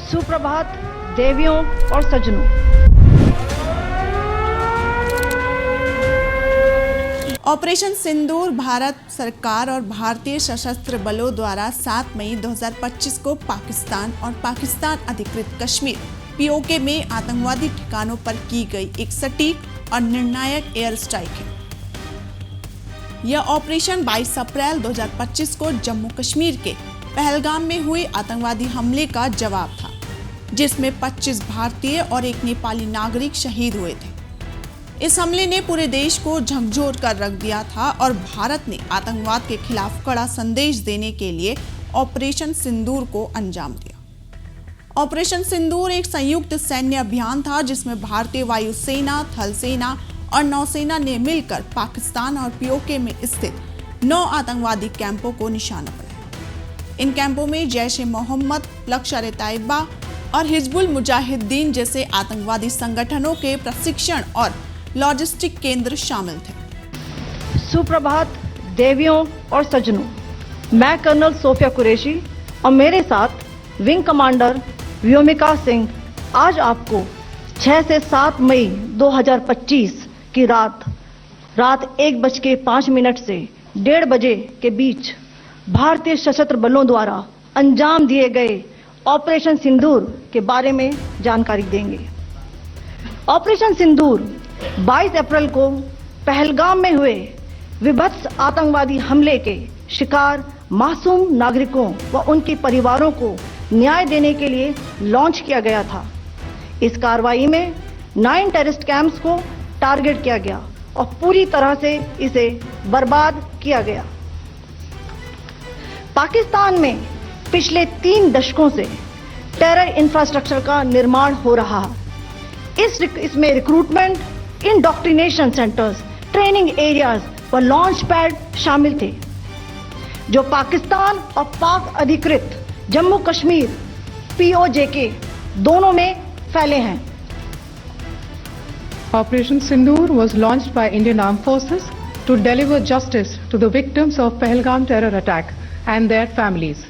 सुप्रभात देवियों और सज्जनों। ऑपरेशन सिंदूर भारत सरकार और भारतीय सशस्त्र बलों द्वारा 7 मई 2025 को पाकिस्तान और पाकिस्तान अधिकृत कश्मीर पीओके में आतंकवादी ठिकानों पर की गई एक सटीक और निर्णायक एयर स्ट्राइक है। यह ऑपरेशन 22 अप्रैल 2025 को जम्मू कश्मीर के पहलगाम में हुए आतंकवादी हमले का जवाब था, जिसमें 25 भारतीय और एक नेपाली नागरिक शहीद हुए थे। इस हमले ने पूरे देश को झकझोर कर रख दिया था और भारत ने आतंकवाद के खिलाफ कड़ा संदेश देने के लिए ऑपरेशन सिंदूर को अंजाम दिया। ऑपरेशन सिंदूर एक संयुक्त सैन्य अभियान था जिसमें भारतीय वायुसेना, थल सेना और नौसेना ने मिलकर पाकिस्तान और पीओके में स्थित 9 आतंकवादी कैंपों को निशाना बनाया। इन कैंपों में जैश ए मोहम्मद, लश्कर-ए-तैयबा और हिजबुल मुजाहिदीन जैसे आतंकवादी संगठनों के प्रशिक्षण और लॉजिस्टिक केंद्र शामिल थे। सुप्रभात देवियों और सज्जनों, मैं कर्नल सोफिया कुरैशी और मेरे साथ विंग कमांडर व्योमिका सिंह आज आपको 6 से 7 मई 2025 की रात 1:05 से 1:30 बजे के बीच भारतीय सशस्त्र बलों द्वारा अंजाम दिए गए ऑपरेशन सिंदूर के बारे में जानकारी देंगे। ऑपरेशन सिंदूर 22 अप्रैल को पहलगाम में हुए विभत्स आतंकवादी हमले के शिकार मासूम नागरिकों व उनके परिवारों को न्याय देने के लिए लॉन्च किया गया था। इस कार्रवाई में 9 टेररिस्ट कैंप्स को टारगेट किया गया और पूरी तरह से इसे बर्बाद किया गया। पाकिस्तान में पिछले 3 दशकों से टेरर इंफ्रास्ट्रक्चर का निर्माण हो रहा है। इसमें recruitment, indoctrination centres, training areas व लॉन्च पैड शामिल थे, जो पाकिस्तान और पाक अधिकृत जम्मू कश्मीर पीओजेके दोनों में फैले हैं। Operation Sindoor was launched by Indian Armed Forces to deliver justice to the victims of Pahalgam terror attack and their families.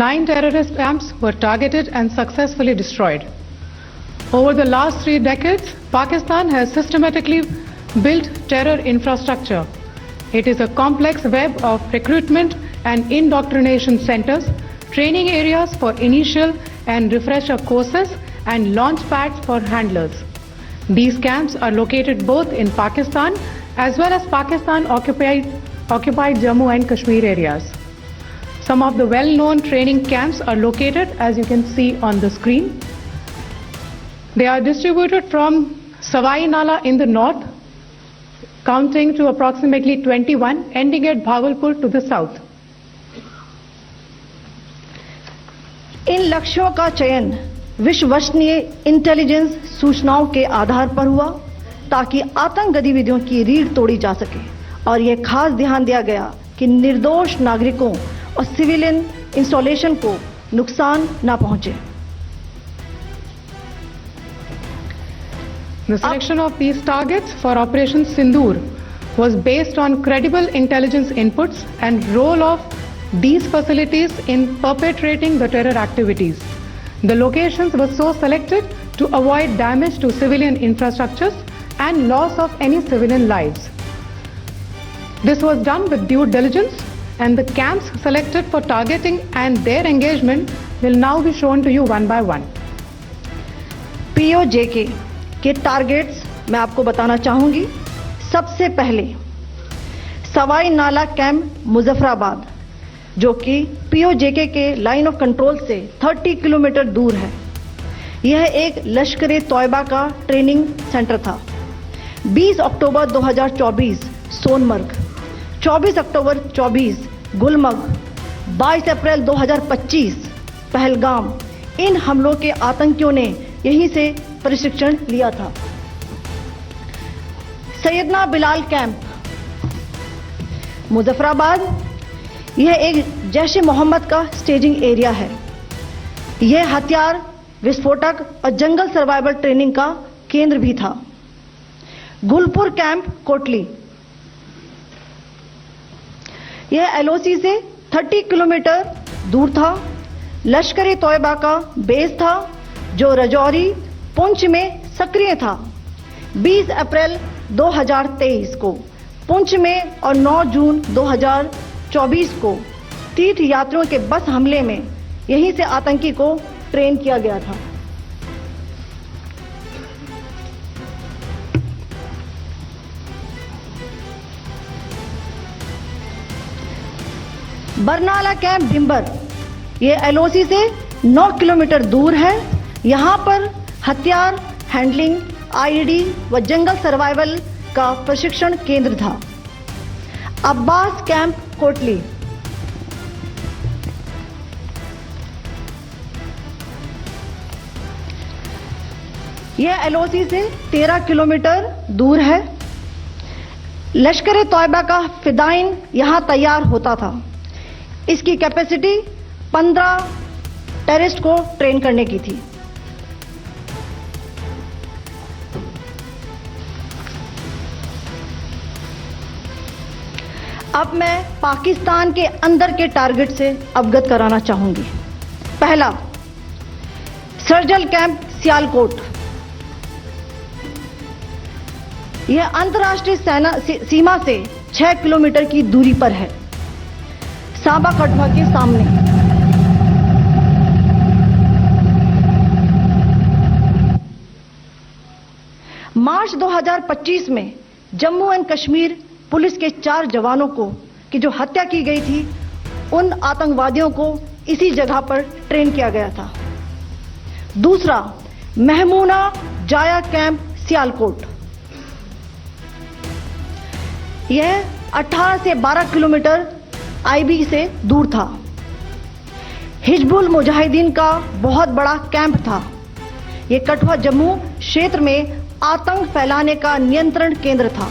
9 terrorist camps were targeted and successfully destroyed. Over the last 3 decades, Pakistan has systematically built terror infrastructure. It is a complex web of recruitment and indoctrination centers, training areas for initial and refresher courses, and launch pads for handlers. These camps are located both in Pakistan as well as Pakistan occupied Jammu and Kashmir areas. Some of the well-known training camps are located, as you can see on the screen. They are distributed from Savai Nala in the north, counting to approximately 21, ending at Bhagalpur to the south. इन लक्ष्यों का चयन विश्वसनीय intelligence सूचनाओं के आधार पर हुआ ताकि आतंक गतिविधियों की रीढ़ तोड़ी जा सके और यह खास ध्यान दिया गया कि निर्दोष नागरिकों और सिविलियन इंस्टॉलेशन को नुकसान न पहुंचे। The selection of these targets for Operation Sindoor was based on credible intelligence inputs and role of these facilities in perpetrating the terror activities. The locations were so selected to avoid damage to civilian infrastructures and loss of any civilian lives. This was done with due diligence, and the camps selected for targeting and their engagement will now be shown to you one by one. PoJK के targets मैं आपको बताना चाहूंगी। सबसे पहले सवाई नाला camp Muzaffarabad, जो कि पीओजेके के लाइन ऑफ कंट्रोल से 30 किलोमीटर दूर है। यह एक लश्कर-ए-तैयबा का ट्रेनिंग सेंटर था। 20 अक्टूबर 2024 सोनमर्ग, 24 अक्टूबर 24 गुलमर्ग, 22 अप्रैल 2025 पहलगाम, इन हमलों के आतंकियों ने यहीं से प्रशिक्षण लिया था। सैयदना बिलाल कैंप मुजफ्फराबाद, यह एक जैश ए मोहम्मद का स्टेजिंग एरिया है। यह हथियार, विस्फोटक और जंगल सर्वाइवल ट्रेनिंग का केंद्र भी था। गुलपुर कैंप कोटली, यह एलओसी से 30 किलोमीटर दूर था। लश्कर तोयबा का बेस था जो रजौरी पुंछ में सक्रिय था। 20 अप्रैल 2023 को पुंछ में और 9 जून 2024 को तीर्थ यात्रियों के बस हमले में यहीं से आतंकी को ट्रेन किया गया था। बरनाला कैंप भिंबर ये एलओसी से 9 किलोमीटर दूर है। यहाँ पर हथियार हैंडलिंग, आईईडी व जंगल सर्वाइवल का प्रशिक्षण केंद्र था। अब्बास कैंप कोटली यह एलओसी से 13 किलोमीटर दूर है। लश्कर तोयबा का फिदाइन यहां तैयार होता था। इसकी कैपेसिटी 15 टेररिस्ट को ट्रेन करने की थी। अब मैं पाकिस्तान के अंदर के टारगेट से अवगत कराना चाहूंगी। पहला, सर्जल कैंप सियालकोट। यह अंतर्राष्ट्रीय सीमा से 6 किलोमीटर की दूरी पर है, सांबा कठवा के सामने। मार्च 2025 में जम्मू एंड कश्मीर पुलिस के 4 जवानों को की जो हत्या की गई थी, उन आतंकवादियों को इसी जगह पर ट्रेन किया गया था। दूसरा, महमूना जाया कैंप सियालकोट। यह 18 से 12 किलोमीटर आईबी से दूर था। हिजबुल मुजाहिदीन का बहुत बड़ा कैंप था। यह कठुआ जम्मू क्षेत्र में आतंक फैलाने का नियंत्रण केंद्र था।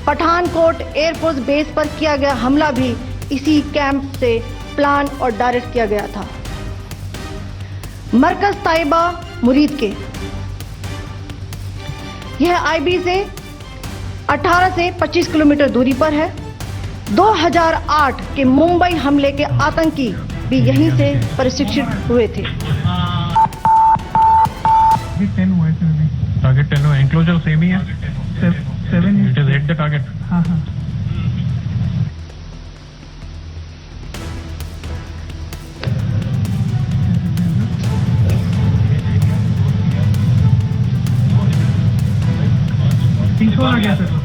पठानकोट एयरफोर्स बेस पर किया गया हमला भी इसी कैंप से प्लान और डायरेक्ट किया गया था। मरकज ताइबा मुरीद के, यह आईबी से 18 से 25 किलोमीटर दूरी पर है। 2008 के मुंबई हमले के आतंकी भी यहीं से प्रशिक्षित हुए थे। 10 हुए थे। टारगेट 10 हुआ, एनक्लोजर सेम ही है। 7 it is hit the target. हाँ हाँ। आ गया सर।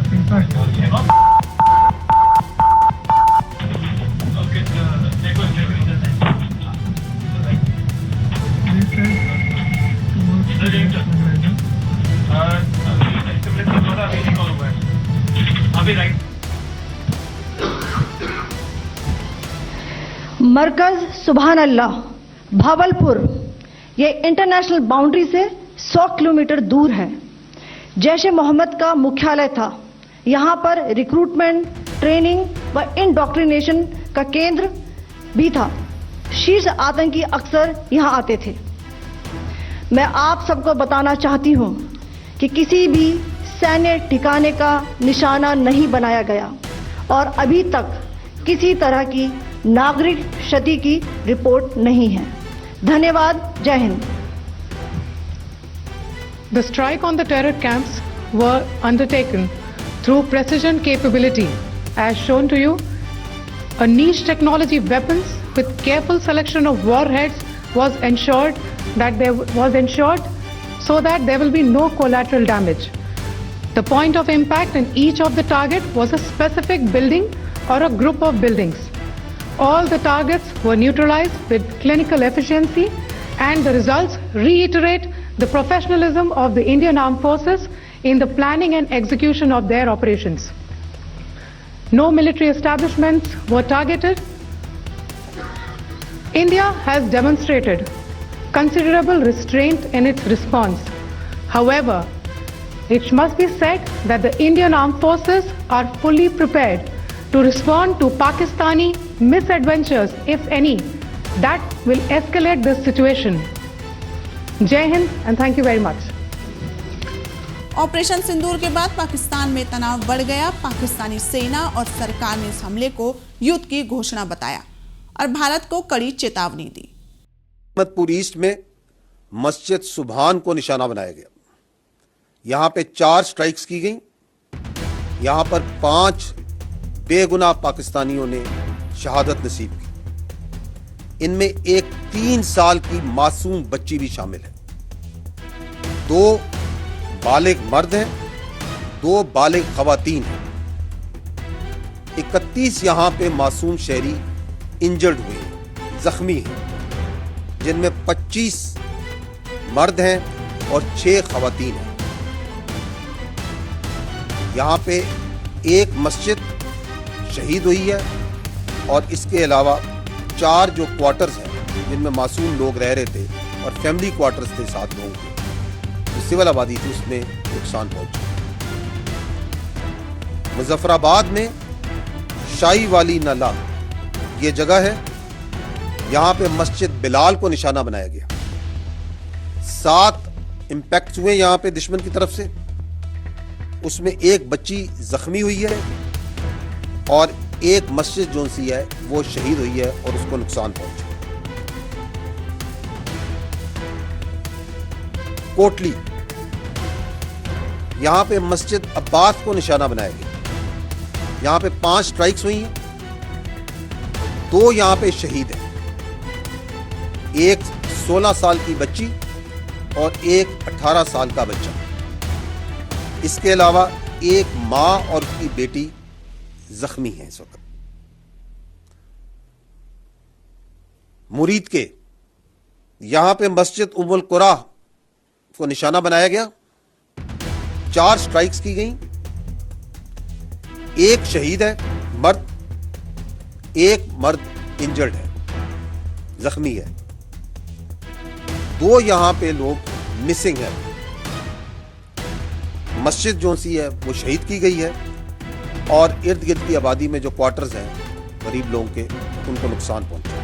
मरकज सुभान अल्लाह भावलपुर, यह इंटरनेशनल बाउंड्री से 100 किलोमीटर दूर है। जैश ए मोहम्मद का मुख्यालय था। यहां पर रिक्रूटमेंट, ट्रेनिंग व इंडोक्ट्रिनेशन का केंद्र भी था। शीर्ष आतंकी अक्सर यहां आते थे। मैं आप सबको बताना चाहती हूं कि किसी भी सैन्य ठिकाने का निशाना नहीं बनाया गया और अभी तक किसी तरह की नागरिक क्षति की रिपोर्ट नहीं है। धन्यवाद। जय Hind. The strike on the terror camps were undertaken through precision capability, as shown to you. A niche technology weapons with careful selection of warheads was ensured so that there will be no collateral damage. The point of impact in each of the target was a specific building or a group of buildings. All the targets were neutralized with clinical efficiency, and the results reiterate the professionalism of the Indian Armed Forces in the planning and execution of their operations. No military establishments were targeted. India has demonstrated considerable restraint in its response. However, it must be said that the Indian Armed Forces are fully prepared to respond to Pakistani misadventures, if any, that will escalate the situation. Jai Hind and thank you very much. Operation Sindoor के बाद पाकिस्तान में तनाव बढ़ गया। पाकिस्तानी सेना और सरकार ने इस हमले को युद्ध की घोषणा बताया और भारत को कड़ी चेतावनी दी। अहमदपुर ईस्ट में मस्जिद सुभान को निशाना बनाया गया। यहां पे 4 स्ट्राइक्स की गई। यहां पर 5 बेगुनाह पाकिस्तानियों ने शहादत नसीब की। इनमें एक 3 साल की मासूम बच्ची भी शामिल है। 2 बालिग मर्द हैं, 2 बालिग खवातीन हैं। 31 यहां पे मासूम शहरी इंजर्ड हुए हैं, जख्मी हैं, जिनमें 25 मर्द हैं और 6 खवातीन हैं। यहां पे एक मस्जिद शहीद हुई है और इसके अलावा 4 जो क्वार्टर्स हैं जिनमें मासूम लोग रह रहे थे और फैमिली क्वार्टर्स थे 7 लोगों के, जो सिविल आबादी थी उसमें नुकसान पहुंचा। मुजफ्फराबाद में शाही वाली नाला ये जगह है, यहां पे मस्जिद बिलाल को निशाना बनाया गया। 7 इंपैक्ट हुए यहां पे दुश्मन की तरफ से, उसमें एक बच्ची जख्मी हुई है और एक मस्जिद जो सी है वो शहीद हुई है और उसको नुकसान पहुंचा। कोटली, यहां पे मस्जिद अब्बास को निशाना बनाया गया। यहां पे 5 स्ट्राइक्स हुई हैं, 2 यहां पे शहीद हैं, एक 16 साल की बच्ची और एक 18 साल का बच्चा। इसके अलावा एक मां और उसकी बेटी जख्मी है इस वक्त। मुरीद के यहां पे मस्जिद उम्मुल कुरा को निशाना बनाया गया। 4 स्ट्राइक्स की गई, एक शहीद है मर्द, एक मर्द इंजर्ड है, जख्मी है। 2 यहां पे लोग मिसिंग है। मस्जिद जो सी है वो शहीद की गई है और इर्द गिर्द की आबादी में जो क्वार्टर्स हैं गरीब लोगों के, उनको नुकसान पहुंचा।